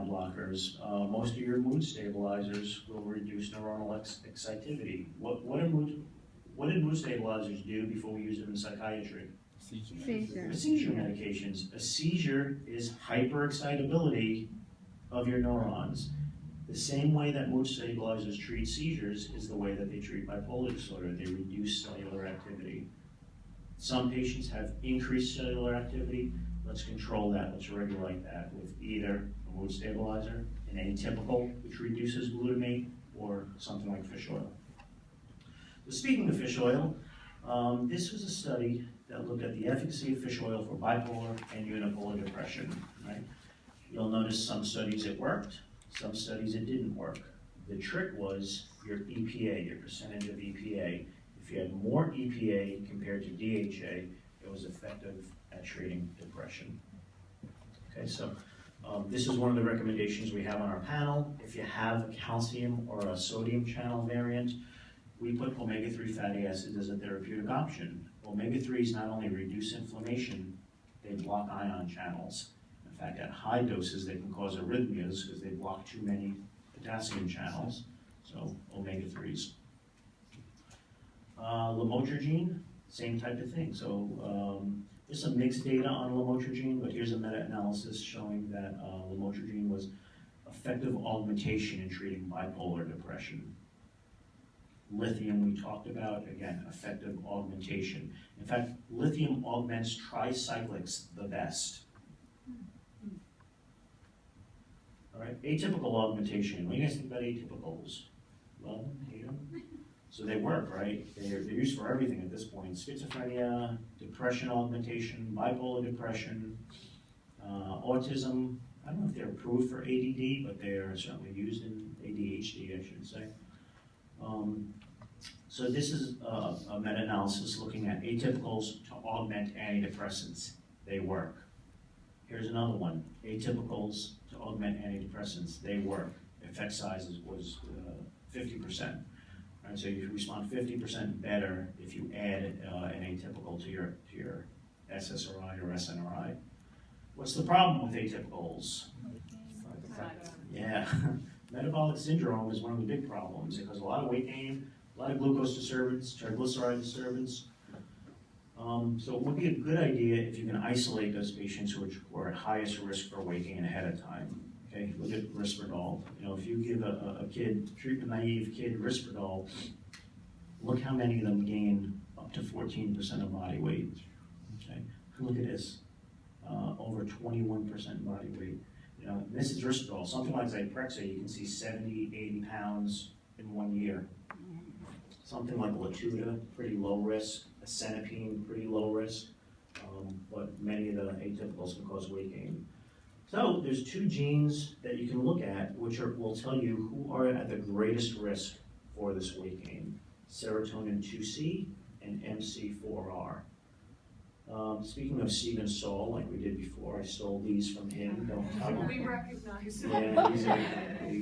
blockers. Most of your mood stabilizers will reduce neuronal excitivity. What did mood stabilizers do before we use them in psychiatry? Seizure. Seizure medications. A seizure is hyperexcitability of your neurons. The same way that mood stabilizers treat seizures is the way that they treat bipolar disorder. They reduce cellular activity. Some patients have increased cellular activity. Let's control that. Let's regulate that with either a mood stabilizer, an atypical, which reduces glutamate, or something like fish oil. So speaking of fish oil, this was a study that looked at the efficacy of fish oil for bipolar and unipolar depression. Right? You'll notice some studies it worked, some studies it didn't work. The trick was your EPA, your percentage of EPA. If you had more EPA compared to DHA, it was effective at treating depression. Okay, so this is one of the recommendations we have on our panel. If you have a calcium or a sodium channel variant, we put omega-3 fatty acids as a therapeutic option. Omega-3s not only reduce inflammation, they block ion channels. In fact, at high doses, they can cause arrhythmias because they block too many potassium channels. So omega-3s. Lamotrigine, same type of thing. So there's some mixed data on lamotrigine, but here's a meta-analysis showing that lamotrigine was effective augmentation in treating bipolar depression. Lithium we talked about, again, effective augmentation. In fact, lithium augments tricyclics the best. All right, atypical augmentation. What do you guys think about atypicals? Love them, hate them? So they work, right? They're used for everything at this point. Schizophrenia, depression augmentation, bipolar depression, autism. I don't know if they're approved for ADD, but they are certainly used in ADHD, I should say. So this is a meta-analysis looking at atypicals to augment antidepressants. They work. Here's another one. Atypicals to augment antidepressants. They work. Effect size was 50%. Right, so you respond 50% better if you add an atypical to your SSRI or SNRI. What's the problem with atypicals? Yeah, metabolic syndrome is one of the big problems. It causes a lot of weight gain, a lot of glucose disturbance, triglyceride disturbance. So it would be a good idea if you can isolate those patients who are at highest risk for weight gain ahead of time. Okay, look at Risperdal. You know, if you give a kid, treatment-naive kid Risperdal, look how many of them gain up to 14% of body weight. Okay, look at this, over 21% body weight. You know, this is Risperdal. Something like Zyprexa, you can see 70, 80 pounds in 1 year. Something like Latuda, pretty low risk. Acenapine, pretty low risk. But many of the atypicals can cause weight gain. So there's two genes that you can look at which will tell you who are at the greatest risk for this weight gain. Serotonin 2C and MC4R. Speaking of Stephen Saul, like we did before, I stole these from him. Don't tell him. We recognize. Yeah, he's a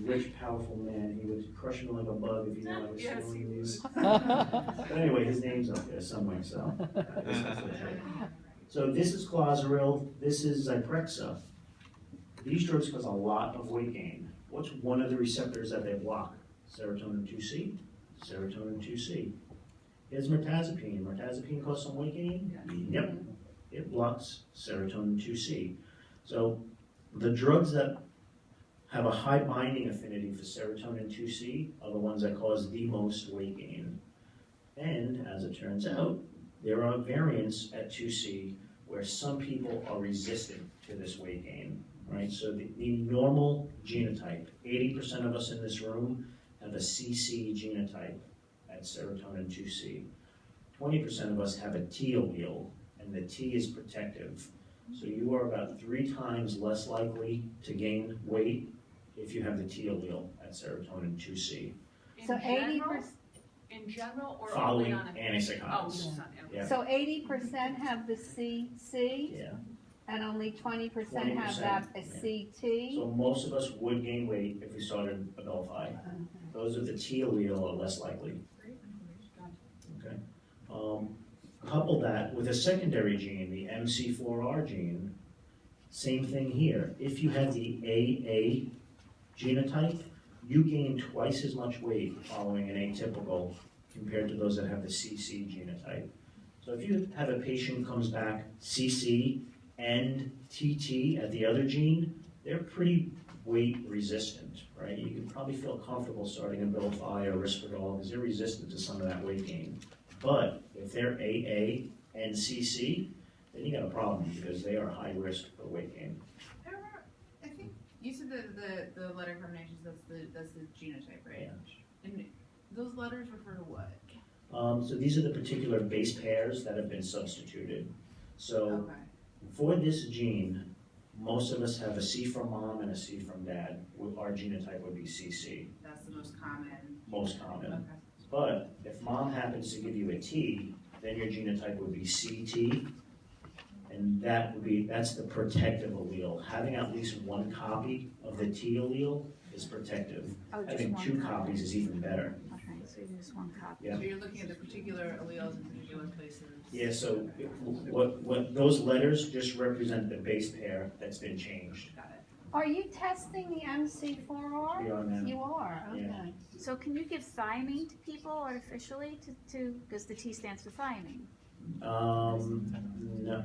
rich, powerful man. He would crush me like a bug if he knew I was stealing these. But anyway, his name's up there somewhere, so. So this is Clozaril, this is Zyprexa. These drugs cause a lot of weight gain. What's one of the receptors that they block? Serotonin 2C, serotonin 2C. Here's mirtazapine. Mirtazapine causes some weight gain? Yeah. Yep. It blocks serotonin 2C. So the drugs that have a high binding affinity for serotonin 2C are the ones that cause the most weight gain. And as it turns out, there are variants at 2C where some people are resistant to this weight gain, right? So the normal genotype, 80% of us in this room have a CC genotype at serotonin 2C. 20% of us have a T allele, and the T is protective. So you are about 3 times less likely to gain weight if you have the T allele at serotonin 2C. So 80%. In general, or following only on antipsychotics. Oh, yeah. So 80% have the CC, yeah. and only 20% have that a CT. So most of us would gain weight if we started Abilify. Those with the T allele are less likely. Okay. Couple that with a secondary gene, the MC4R gene. Same thing here. If you have the AA genotype, you gain twice as much weight following an atypical compared to those that have the CC genotype. So if you have a patient who comes back CC and TT at the other gene, they're pretty weight resistant, right? You can probably feel comfortable starting Abilify or Risperdal because they're resistant to some of that weight gain. But if they're AA and CC, then you got a problem because they are high risk for weight gain. I think you said the letter combinations, that's the genotype, right? Yeah. And those letters refer to what? So these are the particular base pairs that have been substituted. So Okay. for this gene, most of us have a C from mom and a C from dad. Our genotype would be CC, That's the most common. most common. Okay. But if mom happens to give you a T, then your genotype would be CT, and that's the protective allele. Having at least one copy of the T allele is protective. Oh, just Having one two copy. copies is even better. Okay, so just one copy. Yeah. So you're looking at the particular alleles in particular places. Yeah, so what those letters just represent the base pair that's been changed. Got it. Are you testing the MC4R? We are now. You are, Yeah. okay. So can you give thiamine to people artificially because the T stands for thiamine? No.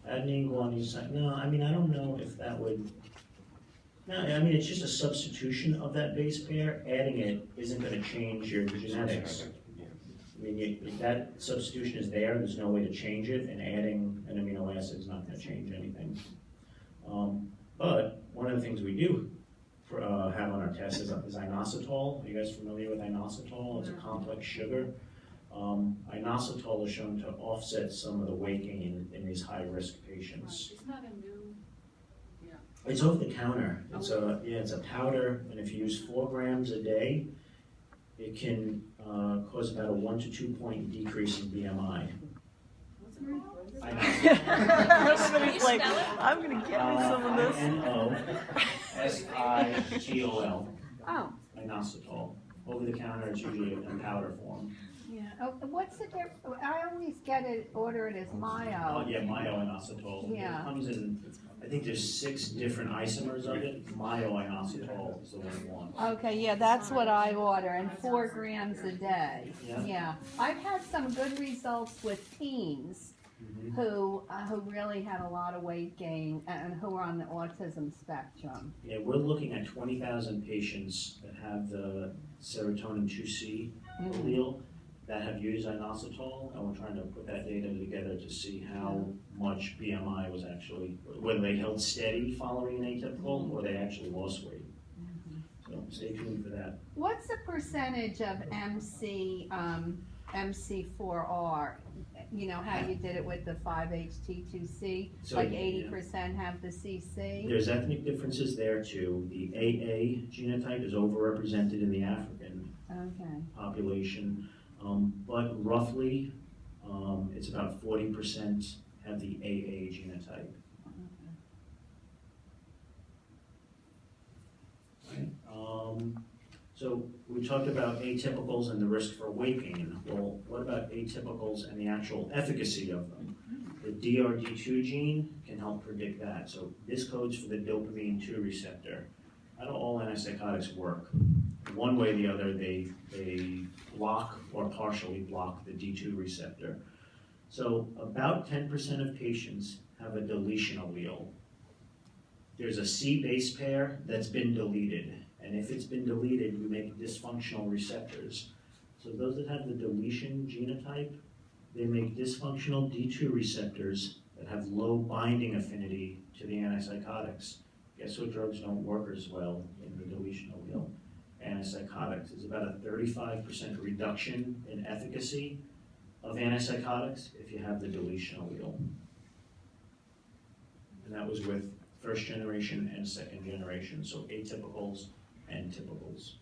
Adenine, guanine, no, I mean, I don't know if that would, no, I mean, it's just a substitution of that base pair. Adding it isn't gonna change your genetics. I mean, if that substitution is there's no way to change it, and adding an amino acid is not gonna change anything. But one of the things we do have on our test is inositol. Are you guys familiar with inositol? It's a complex sugar. Inositol is shown to offset some of the weight gain in these high-risk patients. It's not a new, It's over the counter. It's a powder, and if you use 4 grams a day, it can cause about a 1 to 2 point decrease in BMI. what's it called? Everybody's like, I'm gonna get me some of this. inositol. Oh, Inositol. Over the counter, it's usually in powder form. yeah. Oh, what's the difference? I always order it as Oh, Myo. yeah, myo-inositol. Yeah. It comes in, I think there's 6 different isomers of it. Myo-inositol is the one you want. Okay, yeah, that's what I order, and 4 grams a day. Yeah. Yeah. I've had some good results with teens Mhm. who really had a lot of weight gain and who are on the autism spectrum. Yeah, we're looking at 20,000 patients that have the serotonin 2C allele that have used inositol, and we're trying to put that data together to see how much BMI was actually, whether they held steady following an atypical or they actually lost weight. So stay tuned for that. What's the percentage of MC4R? You know, how you did it with the 5-HT2C? So, Like yeah. 80% have the CC? There's ethnic differences there too. The AA genotype is overrepresented in the African Okay. population, but roughly it's about 40% have the AA genotype. Right. So we talked about atypicals and the risk for weight gain. Well, what about atypicals and the actual efficacy of them? The DRD2 gene can help predict that. So this codes for the dopamine 2 receptor. How do all antipsychotics work? One way or the other, they block or partially block the D2 receptor. So about 10% of patients have a deletion allele. There's a C base pair that's been deleted. And if it's been deleted, we make dysfunctional receptors. So those that have the deletion genotype, they make dysfunctional D2 receptors that have low binding affinity to the antipsychotics. Guess what drugs don't work as well in the deletion allele? Antipsychotics. It's about a 35% reduction in efficacy of antipsychotics if you have the deletion allele. And that was with first generation and second generation, so atypicals and typicals.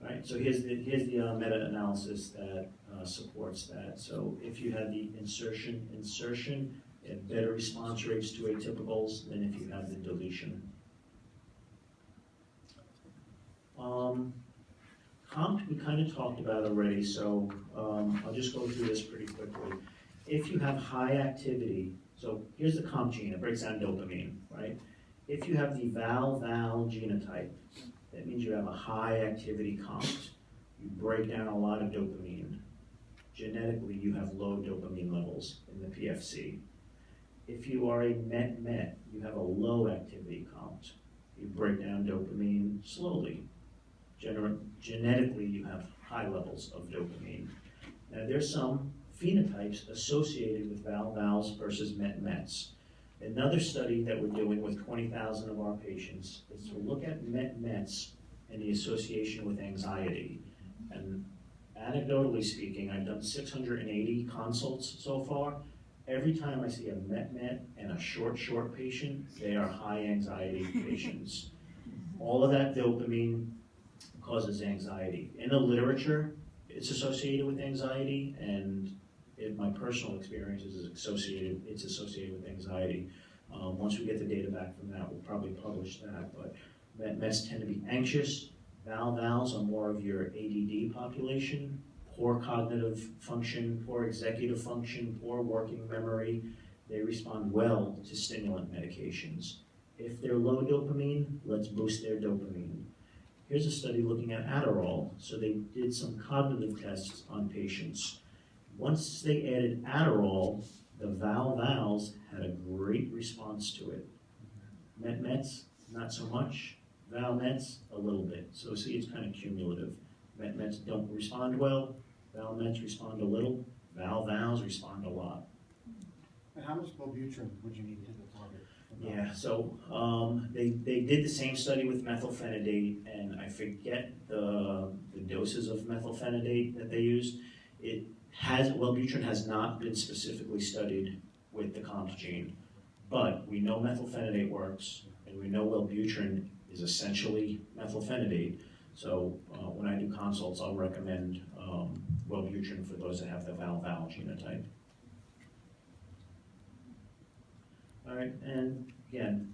All right, so here's the meta-analysis that supports that. So if you have the insertion, it had better response rates to atypicals than if you have the deletion. COMT we kind of talked about already, so I'll just go through this pretty quickly. if you have high activity, so here's the comp gene, it breaks down dopamine, right? If you have the Val-Val genotype, that means you have a high activity comp. You break down a lot of dopamine. Genetically, you have low dopamine levels in the PFC. If you are a MET-MET, you have a low activity count. You break down dopamine slowly. Genetically, you have high levels of dopamine. Now, there's some phenotypes associated with Val-Vals versus MET-METs. Another study that we're doing with 20,000 of our patients is to look at MET-METs and the association with anxiety. And anecdotally speaking, I've done 680 consults so far. Every time I see a MET-MET and a short patient, they are high anxiety patients. All of that dopamine causes anxiety. In the literature, it's associated with anxiety, and in my personal experience, it's associated with anxiety. Once we get the data back from that, we'll probably publish that, but METs tend to be anxious. Val-Vals are more of your ADD population, poor cognitive function, poor executive function, poor working memory. They respond well to stimulant medications. If they're low dopamine, let's boost their dopamine. Here's a study looking at Adderall. So they did some cognitive tests on patients. Once they added Adderall, the Val-Vals had a great response to it. MET-METs, not so much. Val-METs, a little bit. So see, it's kind of cumulative. MET-METs don't respond well. Val-METs respond a little. Val-Vals respond a lot. And how much Wellbutrin would you need to hit the target? Yeah, so they did the same study with methylphenidate, and I forget the doses of methylphenidate that they used. Wellbutrin has not been specifically studied with the COMT gene, but we know methylphenidate works, and we know Wellbutrin is essentially methylphenidate. So when I do consults, I'll recommend Wellbutrin for those that have the Val-Val genotype. All right, and again,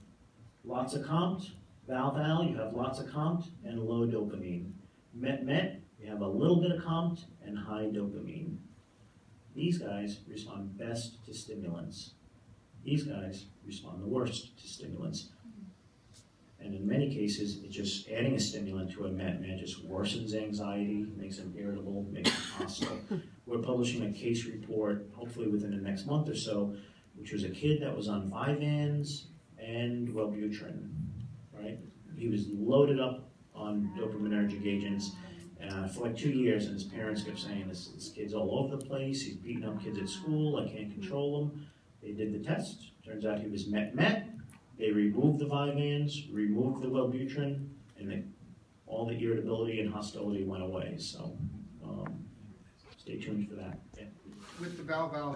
lots of COMT. Val-Val, you have lots of COMT and low dopamine. MET-MET, you have a little bit of COMT and high dopamine. These guys respond best to stimulants. These guys respond the worst to stimulants. And in many cases, it's just adding a stimulant to a MET-MET just worsens anxiety, makes them irritable, makes them hostile. We're publishing a case report, hopefully within the next month or so, which was a kid that was on Vyvanse and Wellbutrin, right? He was loaded up on dopaminergic agents for like 2 years, and his parents kept saying, this kid's all over the place, he's beating up kids at school, I can't control him. They did the test, turns out he was MET-MET. They removed the Vyvanse, removed the Wellbutrin, and all the irritability and hostility went away. So stay tuned for that. Yeah. With the Val-Val